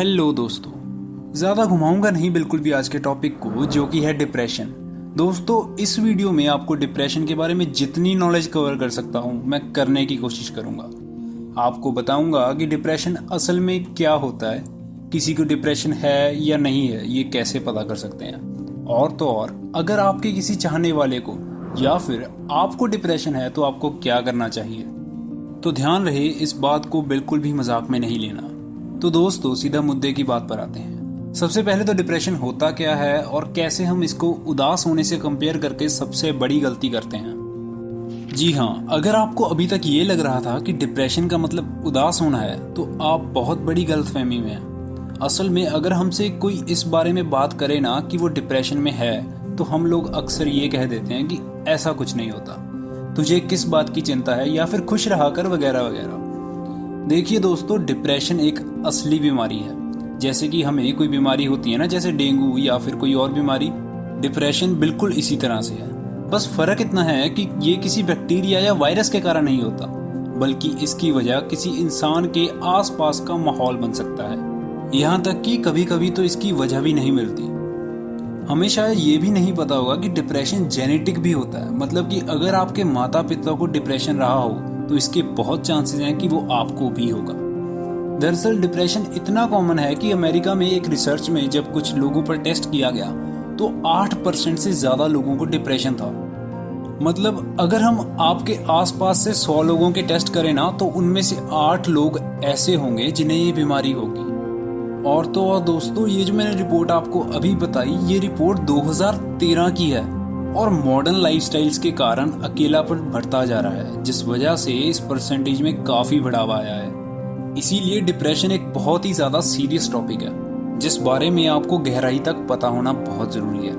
Hello दोस्तों, ज़्यादा घुमाऊंगा नहीं बिल्कुल भी आज के टॉपिक को, जो कि है डिप्रेशन। दोस्तों, इस वीडियो में आपको डिप्रेशन के बारे में जितनी नॉलेज कवर कर सकता हूं मैं करने की कोशिश करूंगा। आपको बताऊंगा कि डिप्रेशन असल में क्या होता है, किसी को डिप्रेशन है या नहीं है ये कैसे पता कर सकते हैं, और तो और अगर आपके किसी चाहने वाले को या फिर आपको डिप्रेशन है तो आपको क्या करना चाहिए। तो ध्यान रहे, इस बात को बिल्कुल भी मजाक में नहीं लेना। तो दोस्तों, सीधा मुद्दे की बात पर आते हैं। सबसे पहले तो डिप्रेशन होता क्या है और कैसे हम इसको उदास होने से कंपेयर करके सबसे बड़ी गलती करते हैं। जी हाँ, अगर आपको अभी तक ये लग रहा था कि डिप्रेशन का मतलब उदास होना है तो आप बहुत बड़ी गलतफहमी में हैं। असल में अगर हमसे कोई इस बारे में बात करे ना कि वो डिप्रेशन में है, तो हम लोग अक्सर ये कह देते हैं कि ऐसा कुछ नहीं होता, तुझे किस बात की चिंता है, या फिर खुश रहा कर वगैरह वगैरह। देखिए दोस्तों, डिप्रेशन एक असली बीमारी है। जैसे कि हमें कोई बीमारी होती है ना, जैसे डेंगू या फिर कोई और बीमारी, डिप्रेशन बिल्कुल इसी तरह से है। बस फर्क इतना है कि ये किसी बैक्टीरिया या वायरस के कारण नहीं होता, बल्कि इसकी वजह किसी इंसान के आसपास का माहौल बन सकता है। यहाँ तक कि कभी कभी तो इसकी वजह भी नहीं मिलती। हमें शायद ये भी नहीं पता होगा कि डिप्रेशन जेनेटिक भी होता है। मतलब कि अगर आपके माता पिता को डिप्रेशन रहा हो तो इसके बहुत चांसेस हैं कि वो आपको भी होगा। दरअसल डिप्रेशन इतना कॉमन है कि अमेरिका में एक रिसर्च में जब कुछ लोगों पर टेस्ट किया गया तो 8% से ज़्यादा लोगों को डिप्रेशन था। मतलब अगर हम आपके आसपास से 100 लोगों के टेस्ट करें ना, तो उनमें से 8 लोग ऐसे होंगे जिन्हें ये बीमारी होगी। और तो और दोस्तों, ये जो मैंने रिपोर्ट आपको अभी बताई, ये रिपोर्ट 2013 की है और मॉडर्न लाइफस्टाइल्स के कारण अकेलापन बढ़ता जा रहा है, जिस वजह से इस परसेंटेज में काफी बढ़ावा आया है। इसीलिए डिप्रेशन एक बहुत ही ज्यादा सीरियस टॉपिक है, जिस बारे में आपको गहराई तक पता होना बहुत जरूरी है।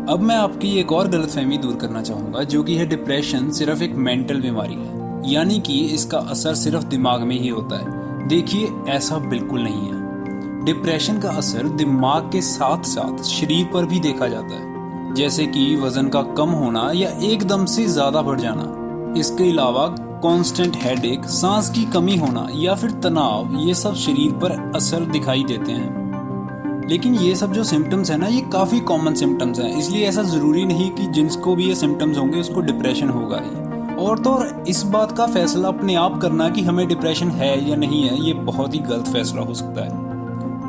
अब मैं आपकी एक और गलतफहमी दूर करना चाहूंगा, जो कि है डिप्रेशन सिर्फ एक मेंटल बीमारी है, यानी कि इसका असर सिर्फ दिमाग में ही होता है। देखिए, ऐसा बिल्कुल नहीं है। डिप्रेशन का असर दिमाग के साथ साथ शरीर पर भी देखा जाता है, जैसे कि वजन का कम होना या एकदम से ज्यादा बढ़ जाना। इसके अलावा कांस्टेंट हेडेक, सांस की कमी होना या फिर तनाव, ये सब शरीर पर असर दिखाई देते हैं। लेकिन ये सब जो सिम्टम्स है ना, ये काफी कॉमन सिम्टम्स हैं, इसलिए ऐसा जरूरी नहीं कि जिसको भी ये सिम्टम्स होंगे उसको डिप्रेशन होगा ही। और तो और इस बात का फैसला अपने आप करना कि हमें डिप्रेशन है या नहीं है, ये बहुत ही गलत फैसला हो सकता है।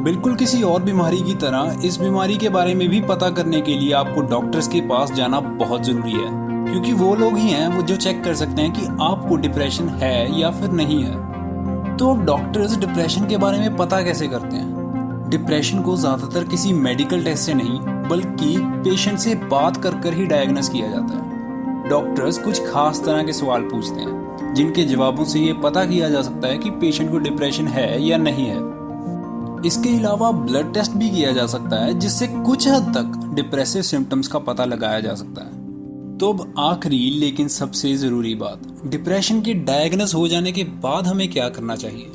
बिल्कुल किसी और बीमारी की तरह इस बीमारी के बारे में भी पता करने के लिए आपको डॉक्टर्स के पास जाना बहुत जरूरी है, क्योंकि वो लोग ही हैं वो जो चेक कर सकते हैं कि आपको डिप्रेशन है या फिर नहीं है। तो डॉक्टर्स डिप्रेशन के बारे में पता कैसे करते हैं? डिप्रेशन को ज्यादातर किसी मेडिकल टेस्ट से नहीं, बल्कि पेशेंट से बात कर ही डायग्नोस किया जाता है। डॉक्टर्स कुछ खास तरह के सवाल पूछते हैं, जिनके जवाबों से ये पता किया जा सकता है कि पेशेंट को डिप्रेशन है या नहीं है। इसके अलावा ब्लड टेस्ट भी किया जा सकता है, जिससे कुछ हद तक डिप्रेसिव सिम्टम्स का पता लगाया जा सकता है। तो अब आखिरी लेकिन सबसे जरूरी बात, डिप्रेशन के डायग्नोस हो जाने के बाद हमें क्या करना चाहिए।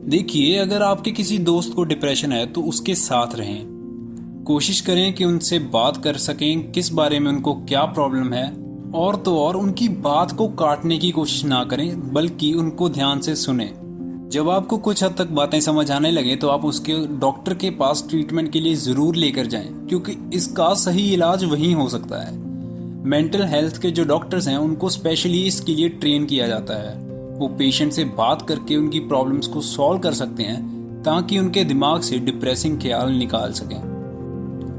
देखिए, अगर आपके किसी दोस्त को डिप्रेशन है तो उसके साथ रहें। कोशिश करें कि उनसे बात कर सकें किस बारे में उनको क्या प्रॉब्लम है, और तो और उनकी बात को काटने की कोशिश ना करें, बल्कि उनको ध्यान से सुने। जब आपको कुछ हद तक बातें समझ आने लगे तो आप उसके डॉक्टर के पास ट्रीटमेंट के लिए जरूर लेकर जाएं, क्योंकि इसका सही इलाज वहीं हो सकता है। मेंटल हेल्थ के जो डॉक्टर्स हैं उनको स्पेशली इसके लिए ट्रेन किया जाता है। वो पेशेंट से बात करके उनकी प्रॉब्लम्स को सॉल्व कर सकते हैं, ताकि उनके दिमाग से डिप्रेसिंग ख्याल निकाल सकें।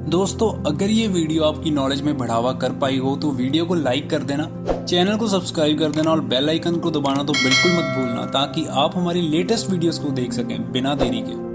दोस्तों, अगर ये वीडियो आपकी नॉलेज में बढ़ावा कर पाई हो तो वीडियो को लाइक कर देना, चैनल को सब्सक्राइब कर देना और बेल आइकन को दबाना तो बिल्कुल मत भूलना, ताकि आप हमारी लेटेस्ट वीडियोस को देख सकें बिना देरी के।